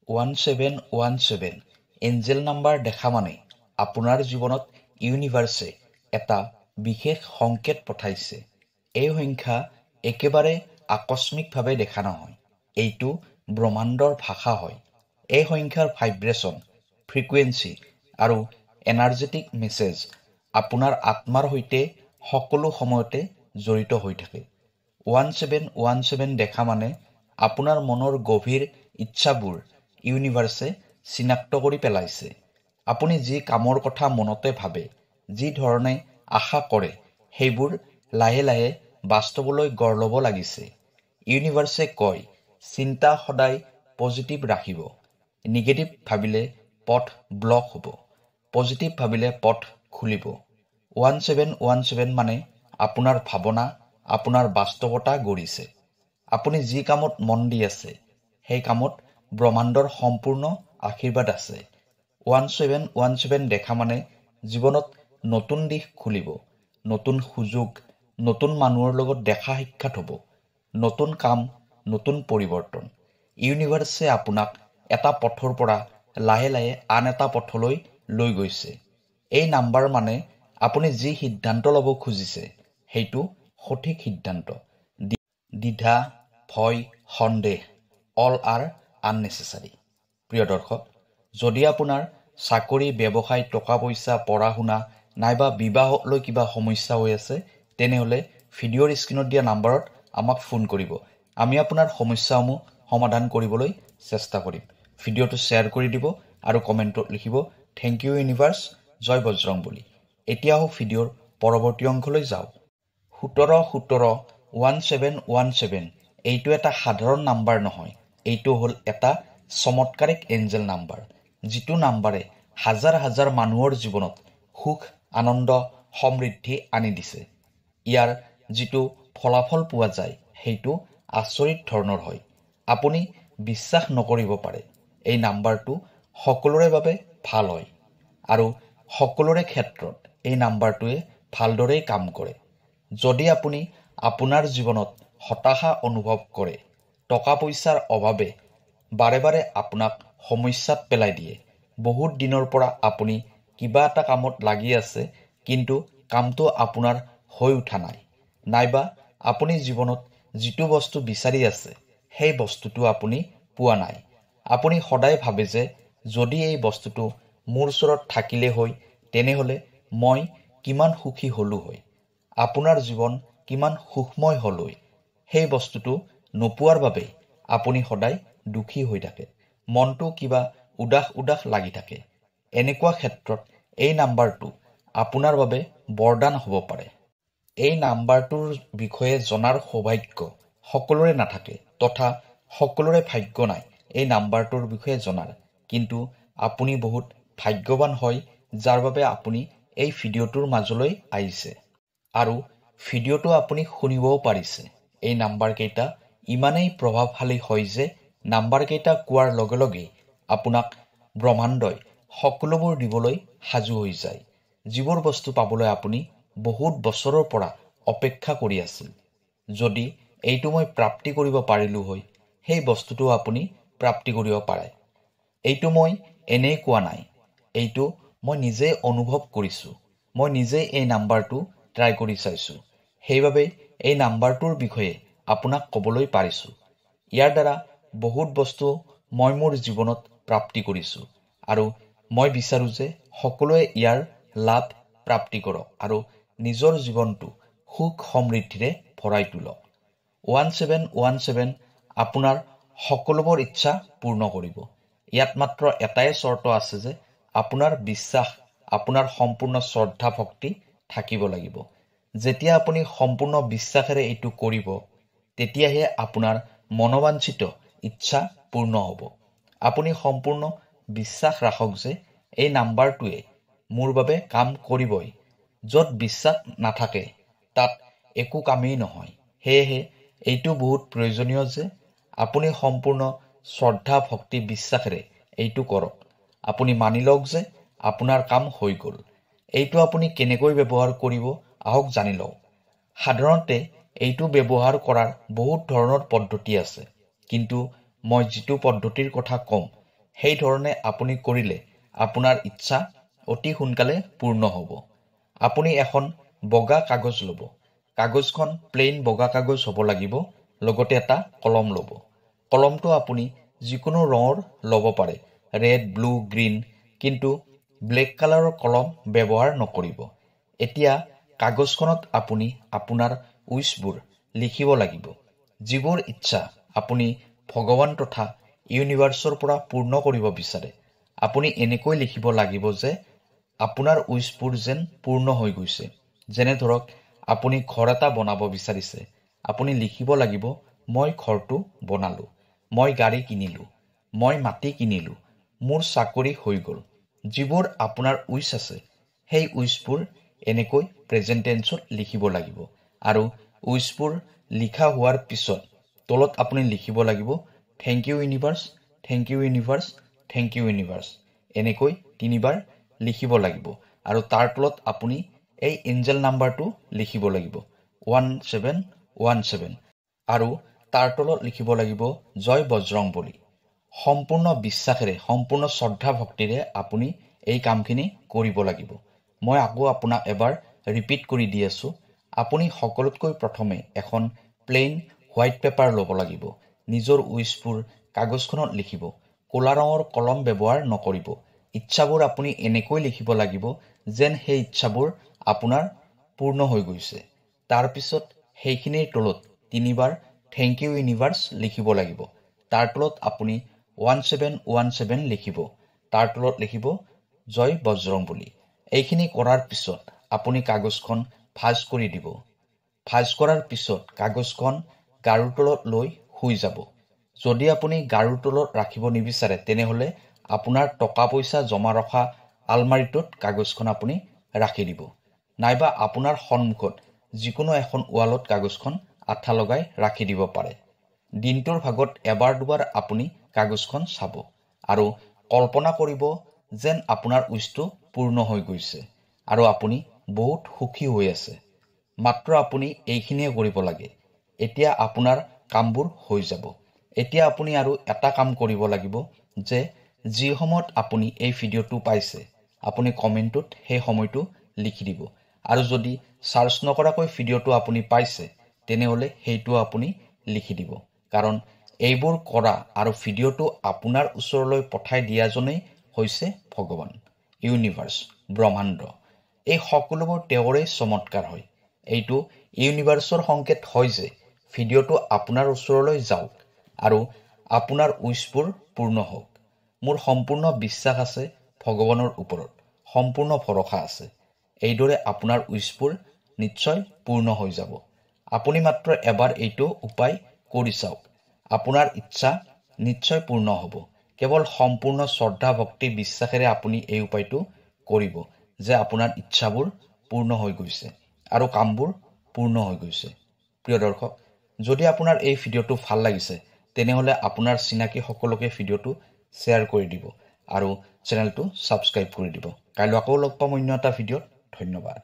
1717 Angel number দেখা মানে আপোনাৰ জীৱনত ইউনিভাৰ্ছে এটা বিশেষ সংকেত পঠাইছে। এই সংখ্যা একেবাৰে আকস্মিকভাৱে দেখা নহয়, এইটো ব্ৰহ্মাণ্ডৰ ভাষা হয়। এই সংখ্যাৰ ভাইব্ৰেশ্যন, ফ্ৰিকুৱেঞ্চি আৰু এনাৰ্জেটিক মেছেজ আপোনাৰ আত্মাৰ সৈতে সকলো সময়তে জড়িত হৈ থাকে। 1717 দেখা মানে আপোনাৰ মনৰ গভীৰ ইচ্ছাবোৰ ইউনিভাৰ্ছে চিনাক্ত কৰি পেলাইছে। আপুনি যি কামৰ কথা মনতে ভাবে, যি ধৰণে আশা কৰে, সেইবোৰ লাহে লাহে বাস্তৱলৈ গঢ় ল'ব লাগিছে। ইউনিভাৰ্ছে কয়, চিন্তা সদায় পজিটিভ ৰাখিব। নিগেটিভ ভাবিলে পথ ব্লক হ'ব, পজিটিভ ভাবিলে পথ খুলিব। 1717 মানে আপোনাৰ ভাৱনা আপোনাৰ বাস্তৱতা গঢ়িছে। আপুনি যি কামত মন দি আছে, সেই কামত ব্ৰহ্মাণ্ডৰ সম্পূৰ্ণ আশীৰ্বাদ আছে। 1717 দেখা মানে জীৱনত নতুন দিশ খুলিব, নতুন সুযোগ, নতুন মানুহৰ লগত দেখা সাক্ষাৎ হ'ব, নতুন কাম, নতুন পৰিৱৰ্তন। ইউনিভাৰ্ছে আপোনাক এটা পথৰ পৰা লাহে লাহে আন এটা পথলৈ লৈ গৈছে। এই নাম্বাৰ মানে আপুনি যি সিদ্ধান্ত ল'ব খুজিছে সেইটো সঠিক সিদ্ধান্ত। দ্বিধা, ভয়, সন্দেহ অল আৰ আননেচেচাৰী। প্ৰিয় দৰ্শক, যদি আপোনাৰ চাকৰি, ব্যৱসায়, টকা পইচা, পঢ়া শুনা নাইবা বিবাহলৈ কিবা সমস্যা হৈ আছে, তেনেহ'লে ভিডিঅ'ৰ স্ক্ৰীণত দিয়া নাম্বাৰত আমাক ফোন কৰিব। আমি আপোনাৰ সমস্যাসমূহ সমাধান কৰিবলৈ চেষ্টা কৰিম। ভিডিঅ'টো শ্বেয়াৰ কৰি দিব আৰু কমেণ্টত লিখিব থেংক ইউ ইউনিভাৰ্ছ, জয় বজৰংবলী। এতিয়া আহক ভিডিঅ'ৰ পৰৱৰ্তী অংশলৈ যাওঁ। 1717 এইটো এটা সাধাৰণ নাম্বাৰ নহয়, এইটো হ'ল এটা চমৎকাৰিক এঞ্জেল নাম্বাৰ, যিটো নাম্বাৰে হাজাৰ হাজাৰ মানুহৰ জীৱনত সুখ, আনন্দ, সমৃদ্ধি আনি দিছে। ইয়াৰ যিটো ফলাফল পোৱা যায় সেইটো আচৰিত ধৰণৰ হয়। আপুনি বিশ্বাস নকৰিব পাৰে, এই নাম্বাৰটো সকলোৰে বাবে ভাল হয় আৰু সকলোৰে ক্ষেত্ৰত এই নাম্বাৰটোৱে ভালদৰেই কাম কৰে। যদি আপুনি আপোনাৰ জীৱনত হতাশা অনুভৱ কৰে, টকা পইচাৰ অভাৱে বাৰে বাৰে আপোনাক সমস্যাত পেলাই দিয়ে, বহুত দিনৰ পৰা আপুনি কিবা এটা কামত লাগি আছে কিন্তু কামটো আপোনাৰ হৈ উঠা নাই, নাইবা আপুনি জীৱনত যিটো বস্তু বিচাৰি আছে সেই বস্তুটো আপুনি পোৱা নাই। আপুনি সদায় ভাবে যে যদি এই বস্তুটো মোৰ ওচৰত থাকিলে হয়, তেনেহ'লে মই কিমান সুখী হ'লো হয়, আপোনাৰ জীৱন কিমান সুখময় হ'ল হয়। সেই বস্তুটো নোপোৱাৰ বাবে আপুনি সদায় দুখী হৈ থাকে, মনটো কিবা উদাস উদাস লাগি থাকে। এনেকুৱা ক্ষেত্ৰত এই নাম্বাৰটো আপোনাৰ বাবে বৰদান হ'ব পাৰে। এই নাম্বাৰটোৰ বিষয়ে জনাৰ সৌভাগ্য সকলোৰে নাথাকে, তথা সকলোৰে ভাগ্য নাই এই নাম্বাৰটোৰ বিষয়ে জনাৰ। কিন্তু আপুনি বহুত ভাগ্যৱান হয় যাৰ বাবে আপুনি এই ভিডিঅ'টোৰ মাজলৈ আহিছে আৰু ভিডিঅ'টো আপুনি শুনিবও পাৰিছে। এই নাম্বাৰকেইটা ইমানেই প্ৰভাৱশালী হয় যে নাম্বাৰকেইটা কোৱাৰ লগে লগে আপোনাক ব্ৰহ্মাণ্ডই সকলোবোৰ দিবলৈ সাজু হৈ যায়, যিবোৰ বস্তু পাবলৈ আপুনি বহুত বছৰৰ পৰা অপেক্ষা কৰি আছিল। যদি এইটো মই প্ৰাপ্তি কৰিব পাৰিলোঁ হয়, সেই বস্তুটো আপুনি প্ৰাপ্তি কৰিব পাৰে। এইটো মই এনেই কোৱা নাই, এইটো মই নিজে অনুভৱ কৰিছোঁ। মই নিজে এই নাম্বাৰটো ট্ৰাই কৰি চাইছোঁ, সেইবাবে এই নাম্বাৰটোৰ বিষয়ে আপোনাক ক'বলৈ পাৰিছোঁ। ইয়াৰ দ্বাৰা বহুত বস্তু মই মোৰ জীৱনত প্ৰাপ্তি কৰিছোঁ আৰু মই বিচাৰোঁ যে সকলোৱে ইয়াৰ লাভ প্ৰাপ্তি কৰক আৰু নিজৰ জীৱনটো সুখ সমৃদ্ধিৰে ভৰাই তোলক। 1717 আপোনাৰ সকলোবোৰ ইচ্ছা পূৰ্ণ কৰিব। ইয়াত মাত্ৰ এটাই চৰ্ত আছে যে আপোনাৰ বিশ্বাস, আপোনাৰ সম্পূৰ্ণ শ্ৰদ্ধা ভক্তি থাকিব লাগিব। যেতিয়া আপুনি সম্পূৰ্ণ বিশ্বাসেৰে এইটো কৰিব, তেতিয়াহে আপোনাৰ মনোবাঞ্ছিত ইচ্ছা পূৰ্ণ হ'ব। আপুনি সম্পূৰ্ণ বিশ্বাস ৰাখক যে এই নাম্বাৰটোৱে মোৰ বাবে কাম কৰিবই। য'ত বিশ্বাস নাথাকে তাত একো কামেই নহয়। সেয়েহে এইটো বহুত প্ৰয়োজনীয় যে আপুনি সম্পূৰ্ণ শ্ৰদ্ধা ভক্তি বিশ্বাসেৰে এইটো কৰক। আপুনি মানি লওক যে আপোনাৰ কাম হৈ গ'ল। এইটো আপুনি কেনেকৈ ব্যৱহাৰ কৰিব আহক জানি লওঁ। সাধাৰণতে এইটো ব্যৱহাৰ কৰাৰ বহুত ধৰণৰ পদ্ধতি আছে, কিন্তু মই যিটো পদ্ধতিৰ কথা ক'ম সেই ধৰণে আপুনি কৰিলে আপোনাৰ ইচ্ছা অতি সোনকালে পূৰ্ণ হ'ব। আপুনি এখন বগা কাগজ ল'ব। কাগজখন প্লেইন বগা কাগজ হ'ব লাগিব, লগতে এটা কলম ল'ব। কলমটো আপুনি যিকোনো ৰঙৰ ল'ব পাৰে, ৰেড, ব্লু, গ্ৰীণ, কিন্তু ব্লেক কালাৰৰ কলম ব্যৱহাৰ নকৰিব। এতিয়া কাগজখনত আপুনি আপোনাৰ উইচবোৰ লিখিব লাগিব। যিবোৰ ইচ্ছা আপুনি ভগৱান তথা ইউনিভাৰ্চৰ পৰা পূৰ্ণ কৰিব বিচাৰে, আপুনি এনেকৈ লিখিব লাগিব যে আপোনাৰ উইচবোৰ যেন পূৰ্ণ হৈ গৈছে। যেনে ধৰক আপুনি ঘৰ এটা বনাব বিচাৰিছে, আপুনি লিখিব লাগিব, মই ঘৰটো বনালো, মই গাড়ী কিনিলো, মই মাটি কিনিলো, মোৰ চাকৰি হৈ গ'ল। যিবোৰ আপোনাৰ উইচ আছে, সেই উইচবোৰ এনেকৈ প্ৰেজেণ্ট টেন্সত লিখিব লাগিব। আৰু উইচবোৰ লিখা হোৱাৰ পিছত তলত আপুনি লিখিব লাগিব, thank you universe, thank you universe, thank you universe. এনেকৈ 3 বাৰ লিখিব লাগিব। আৰু তাৰ তলত আপুনি এই এঞ্জেল নাম্বাৰটো লিখিব লাগিব, 1717। আৰু তাৰ তলত লিখিব লাগিব, জয় বজৰংবলী। সম্পূৰ্ণ বিশ্বাসেৰে, সম্পূৰ্ণ শ্ৰদ্ধা ভক্তিৰে আপুনি এই কামখিনি কৰিব লাগিব। মই আকৌ আপোনাক এবাৰ ৰিপিট কৰি দি আছোঁ। আপুনি সকলোতকৈ প্ৰথমে এখন প্লেইন হোৱাইট পেপাৰ ল'ব লাগিব। নিজৰ উইচবোৰ কাগজখনত লিখিব। ক'লা ৰঙৰ কলম ব্যৱহাৰ নকৰিব। ইচ্ছাবোৰ আপুনি এনেকৈ লিখিব লাগিব যেন সেই ইচ্ছাবোৰ আপোনাৰ পূৰ্ণ হৈ গৈছে। তাৰপিছত সেইখিনিৰ তলত 3 বাৰ থেংক ইউ ইউনিভাৰ্চ লিখিব লাগিব। তাৰ তলত আপুনি 1717 লিখিব। তাৰ তলত লিখিব জয় বজৰংবলী। এইখিনি কৰাৰ পিছত আপুনি কাগজখন ভাঁজ কৰি দিব। ভাঁজ কৰাৰ পিছত কাগজখন গাৰুৰ তলত লৈ শুই যাব। যদি আপুনি গাৰুৰ তলত ৰাখিব নিবিচাৰে, তেনেহ'লে আপোনাৰ টকা পইচা জমা ৰখা আলমাৰিটোত কাগজখন আপুনি ৰাখি দিব। নাইবা আপোনাৰ সন্মুখত যিকোনো এখন ৱালত কাগজখন আঠা লগাই ৰাখি দিব পাৰে। দিনটোৰ ভাগত এবাৰ দুবাৰ আপুনি কাগজখন চাব আৰু কল্পনা কৰিব যেন আপোনাৰ উইচটো পূৰ্ণ হৈ গৈছে আৰু আপুনি বহুত সুখী হৈ আছে। মাত্ৰ আপুনি এইখিনিয়ে কৰিব লাগে। এতিয়া আপোনাৰ কামবোৰ হৈ যাব। এতিয়া আপুনি আৰু এটা কাম কৰিব লাগিব যে যি সময়ত আপুনি এই ভিডিঅ'টো পাইছে, আপুনি কমেণ্টত সেই সময়টো লিখি দিব। আৰু যদি চাৰ্চ নকৰাকৈ ভিডিঅ'টো আপুনি পাইছে, তেনেহ'লে সেইটো আপুনি লিখি দিব। কাৰণ এইবোৰ কৰা আৰু ভিডিঅ'টো আপোনাৰ ওচৰলৈ পঠাই দিয়াজনেই হৈছে ভগৱান, ইউনিভাৰ্চ, ব্ৰহ্মাণ্ড। এই সকলোবোৰ তেওঁৰে চমৎকাৰ হয়। এইটো ইউনিভাৰ্চৰ সংকেত হয় যে ভিডিঅ'টো আপোনাৰ ওচৰলৈ যাওক আৰু আপোনাৰ উইচবোৰ পূৰ্ণ হওক। মোৰ সম্পূৰ্ণ বিশ্বাস আছে ভগৱানৰ ওপৰত, সম্পূৰ্ণ ভৰসা আছে। এইদৰে আপোনাৰ উইচবোৰ নিশ্চয় পূৰ্ণ হৈ যাব। আপুনি মাত্ৰ এবাৰ এইটো উপায় কৰি চাওক। আপোনাৰ ইচ্ছা নিশ্চয় পূৰ্ণ হ'ব। কেৱল সম্পূৰ্ণ শ্ৰদ্ধা ভক্তি বিশ্বাসেৰে আপুনি এই উপায়টো কৰিব যে আপোনাৰ ইচ্ছাবোৰ পূৰ্ণ হৈ গৈছে আৰু কামবোৰ পূৰ্ণ হৈ গৈছে। প্ৰিয় দৰ্শক, যদি আপোনাৰ এই ভিডিঅ'টো ভাল লাগিছে, তেনেহ'লে আপোনাৰ চিনাকি সকলোকে ভিডিঅ'টো শ্বেয়াৰ কৰি দিব আৰু চেনেলটো ছাবস্ক্ৰাইব কৰি দিব। কাইলৈ আকৌ লগ পাম অন্য এটা ভিডিঅ'ত। ধন্যবাদ।